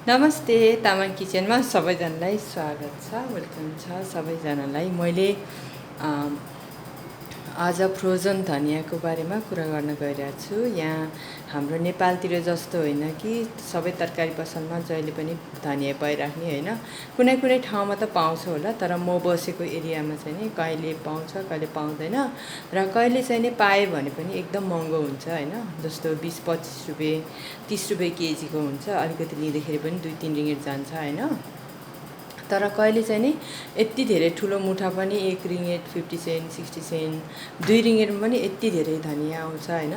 नमस्ते तामाङ किचनमा सबैजनालाई स्वागत छ वेलकम छ सबैजनालाई मैले आज फ्रोजन धनियाको बारेमा कुरा गर्न गइरहेको छु। यहाँ हाम्रो नेपालतिर जस्तो होइन कि सबै तरकारी पसलमा जहिले पनि धनिया पाइराख्ने होइन, कुनै कुनै ठाउँमा त पाउँछ होला, तर म बसेको एरियामा चाहिँ नि कहिले पाउँछ कहिले पाउँदैन र कहिले चाहिँ नि पाएँ भने पनि एकदम महँगो हुन्छ होइन। जस्तो 20-25 रुपियाँ 30 रुपियाँ केजीको हुन्छ, अलिकति लिँदाखेरि पनि 2-3 रिङ्गिट जान्छ होइन। तर कहिले चाहिँ नि यति धेरै ठुलो मुठा पनि 1 रिङ्गिट 50 सेन्ट 60 सेन्ट 2 रिङ्गिटमा पनि यति धेरै धनिया आउँछ होइन।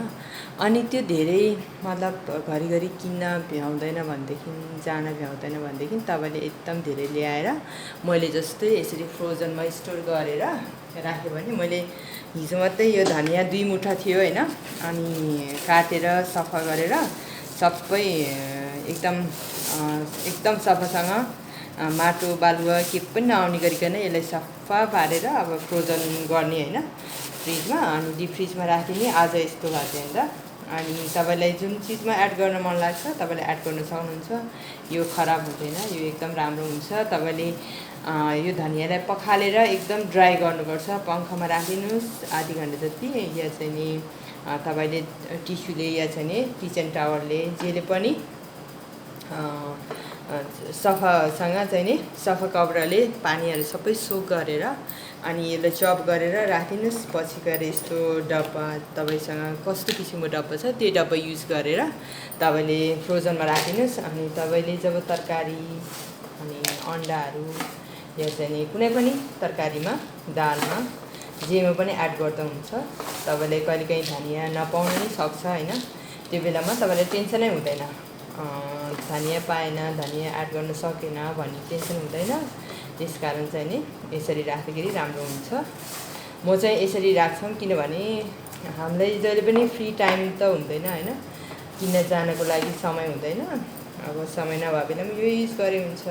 अनि त्यो धेरै मतलब घरिघरि किन्न भ्याउँदैन भनेदेखि जान भ्याउँदैन भनेदेखि तपाईँले एकदम धेरै ल्याएर मैले जस्तै यसरी फ्रोजनमा स्टोर गरेर राखेँ भने मैले हिजो मात्रै यो धनिया 2 मुठा थियो होइन, अनि काटेर सफा गरेर सबै एकदम सफासँग माटो बालुवा के पनि नआउने गरिकन यसलाई सफा पारेर अब फ्रोजन गर्ने होइन फ्रिजमा, अनि डिप फ्रिजमा राखिने। आज यस्तो भएको थियो नि त। अनि तपाईँलाई जुन चिजमा एड गर्न मन लाग्छ तपाईँले एड गर्न सक्नुहुन्छ, यो खराब हुँदैन, यो एकदम राम्रो हुन्छ। तपाईँले यो धनियालाई पखालेर एकदम ड्राई गर्नुपर्छ, पङ्खामा राखिदिनुहोस् आधी घन्टा जति, या चाहिँ नि तपाईँले टिस्युले या चाहिँ नि किचन टावलले जेले पनि सफासँग चाहिँ नि सफा कपडाले पानीहरू सबै सोक गरेर अनि यसलाई चप गरेर राखिदिनुहोस्। पछि गएर यस्तो डब्बा तपाईँसँग कस्तो किसिमको डब्बा छ त्यो डब्बा युज गरेर तपाईँले फ्रोजनमा राखिदिनुहोस्। अनि तपाईँले जब तरकारी अनि अन्डाहरू या चाहिँ नि कुनै पनि तरकारीमा दालमा जेमा पनि एड गर्दा हुन्छ। तपाईँले कहिलेकाहीँ धनिया नपाउन नि सक्छ होइन, त्यो बेलामा तपाईँलाई टेन्सनै हुँदैन, धनिया पाएन धनिया एड गर्न सकेन भन्ने टेन्सन हुँदैन। त्यसकारण चाहिँ नि यसरी राख्दाखेरि राम्रो हुन्छ। म चाहिँ यसरी राख्छौँ किनभने हामीलाई जहिले पनि फ्री टाइम त हुँदैन होइन, किन्न जानको लागि समय हुँदैन। अब समय नभए बेलामा यो युज गरे हुन्छ,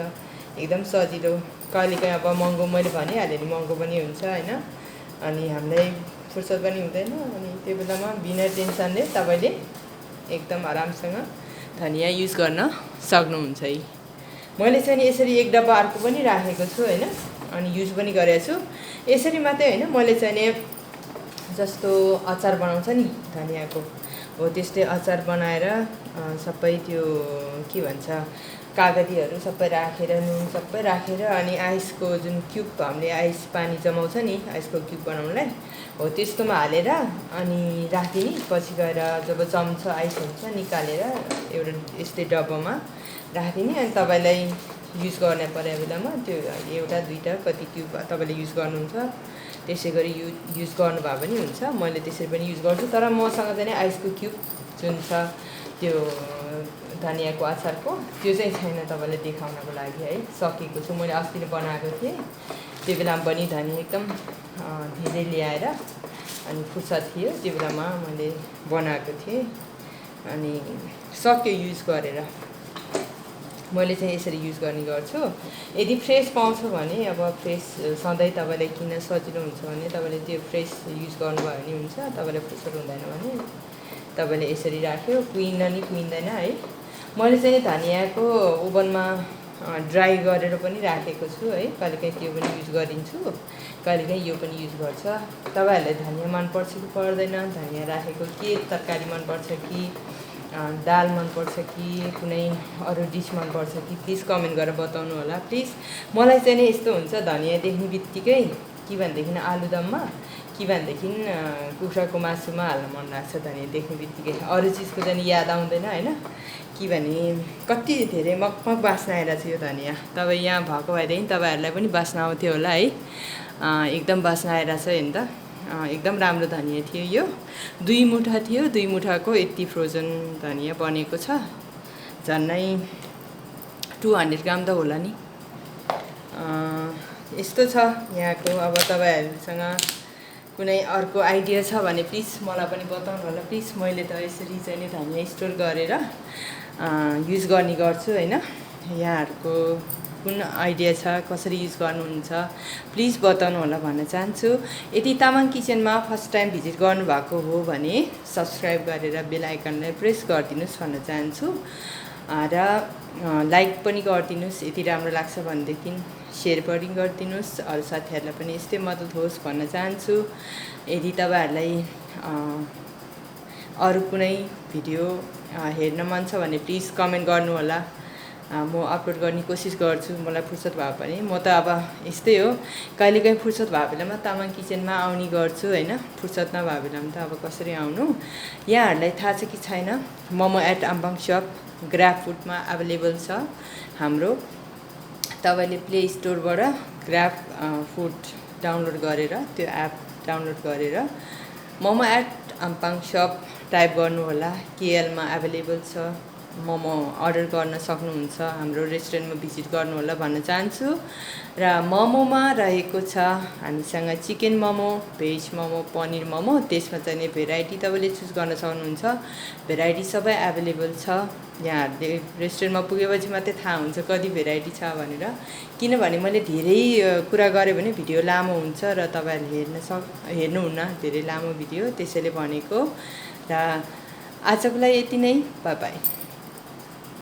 एकदम सजिलो। कहिलेकाहीँ अब महँगो मैले भनिहालेँ नि महँगो पनि हुन्छ होइन, अनि हामीलाई फुर्सद पनि हुँदैन, अनि त्यो बेलामा बिना टेन्सनले तपाईँले एकदम आरामसँग धनिया युज गर्न सक्नुहुन्छ। मैले चाहिँ यसरी एक डब्बा अर्को पनि राखेको छु होइन, अनि युज पनि गरेको छु। यसरी मात्रै होइन, मैले चाहिँ नि जस्तो अचार बनाउँछ नि धनियाको हो त्यस्तै अचार बनाएर सबै त्यो के भन्छ कागतीहरू सबै राखेर नुन सबै राखेर अनि आइसको जुन क्युब हामीले आइस पानी जमाउँछ नि आइसको क्युब बनाउनलाई हो त्यस्तोमा हालेर अनि राखिदिने। पछि गएर जब जम्छ आइस हुन्छ निकालेर एउटा यस्तै डब्बामा राखिदिने। अनि तपाईँलाई युज गर्ने परे बेलामा त्यो एउटा दुईवटा कति क्युब तपाईँले युज गर्नुहुन्छ त्यसै गरी युज गर्नुभयो पनि हुन्छ। मैले त्यसरी पनि युज गर्छु, तर मसँग चाहिँ आइसको क्युब जुन छ त्यो धनियाको अचारको त्यो चाहिँ छैन, तपाईँलाई देखाउनको लागि है सकेको छु। मैले अस्ति नै बनाएको थिएँ, त्यो बेलामा पनि धनिया एकदम धेरै ल्याएर अनि फुर्सद थियो त्यो बेलामा मैले बनाएको थिएँ, अनि सक्यो युज गरेर। मैले चाहिँ यसरी युज गर्ने गर्छु। यदि फ्रेस पाउँछ भने अब फ्रेस सधैँ तपाईँलाई किन्न सजिलो हुन्छ भने तपाईँले त्यो फ्रेस युज गर्नुभयो भने हुन्छ, तपाईँलाई फुर्सद हुँदैन भने तपाईँले यसरी राख्यो, कुहिन नि कुहिँदैन है। मैले चाहिँ धनियाको ओभनमा ड्राई गरेर पनि राखेको छु है, कहिलेकाहीँ त्यो पनि युज गरिन्छु, कहिलेकाहीँ यो पनि युज गर्छ। तपाईँहरूलाई धनिया मनपर्छ कि पर्दैन, धनिया राखेको के तरकारी मनपर्छ कि दाल मनपर्छ कि कुनै अरू डिस मनपर्छ कि प्लिज कमेन्ट गरेर बताउनु होला प्लिज। मलाई चाहिँ नि यस्तो हुन्छ धनिया देख्ने बित्तिकै कि भनेदेखि आलुदममा कि भनेदेखि कुखुराको मासुमा हाल्न मन लाग्छ धनिया देख्ने बित्तिकै, अरू चिजको चाहिँ याद आउँदैन होइन। कि भने कति धेरै मगमग बास्ना आइरहेको छ यो धनिया। तपाईँ यहाँ भएको भएदेखि तपाईँहरूलाई पनि बास्ना आउँथ्यो होला है, एकदम बास्ना आइरहेको छ हेर्नु त, एकदम राम्रो धनिया थियो यो। 2 मुठा थियो, 2 मुठाको यति फ्रोजन धनिया बनेको छ, झन्नै 200 ग्राम त होला नि। यस्तो छ यहाँको। अब तपाईँहरूसँग कुनै अर्को आइडिया छ भने प्लिज मलाई पनि बताउनु होला प्लिज। मैले त यसरी चाहिँ नि धनिया स्टोर गरेर युज गर्ने गर्छु होइन। यहाँहरूको कुन आइडिया छ कसरी युज गर्नुहुन्छ प्लिज बताउनु होला भन्न चाहन्छु। यदि तामाङ किचनमा फर्स्ट टाइम भिजिट गर्नुभएको हो भने सब्सक्राइब गरेर बेल आइकनलाई प्रेस गरिदिनुहोस् भन्न चाहन्छु। र लाइक पनि गरिदिनुहोस्, यति राम्रो लाग्छ भनेदेखि सेयर पनि गरिदिनुहोस्, अरू साथीहरूलाई पनि यस्तै मद्दत होस् भन्न चाहन्छु। यदि तपाईँहरूलाई अरू कुनै भिडियो हेर्न मन छ भने प्लिज कमेन्ट गर्नुहोला, म अपलोड गर्ने कोसिस गर्छु मलाई फुर्सद भए पनि। म त अब यस्तै हो, कहिलेकाहीँ फुर्सद भए बेलामा तामाङ किचनमा आउने गर्छु होइन, फुर्सद नभए बेलामा त अब कसरी आउनु। यहाँहरूलाई थाहा छ कि छैन, मोमो एट आम्बाङ सप ग्राब फुडमा एभाइलेबल छ हाम्रो। तपाईँले प्ले स्टोरबाट ग्राब फुड डाउनलोड गरेर, त्यो एप डाउनलोड गरेर मोमो एट आम्बाङ सप टाइप गर्नुहोला। केएलमा एभाइलेबल छ, मोमो अर्डर गर्न सक्नुहुन्छ, हाम्रो रेस्टुरेन्टमा भिजिट गर्नुहोला भन्न चाहन्छु। र मोमोमा रहेको छ हामीसँग चिकन मोमो, भेज मोमो, पनिर मोमो, त्यसमा चाहिने भेराइटी तपाईँले चुज गर्न सक्नुहुन्छ। भेराइटी सबै एभाइलेबल छ। यहाँहरूले रेस्टुरेन्टमा पुगेपछि मात्रै थाहा हुन्छ कति भेराइटी छ भनेर, किनभने मैले धेरै कुरा गरेँ भने भिडियो लामो हुन्छ र तपाईँहरूले हेर्नुहुन्न धेरै लामो भिडियो, त्यसैले भनेको। र आजको लागि यति नै, बाई बाई।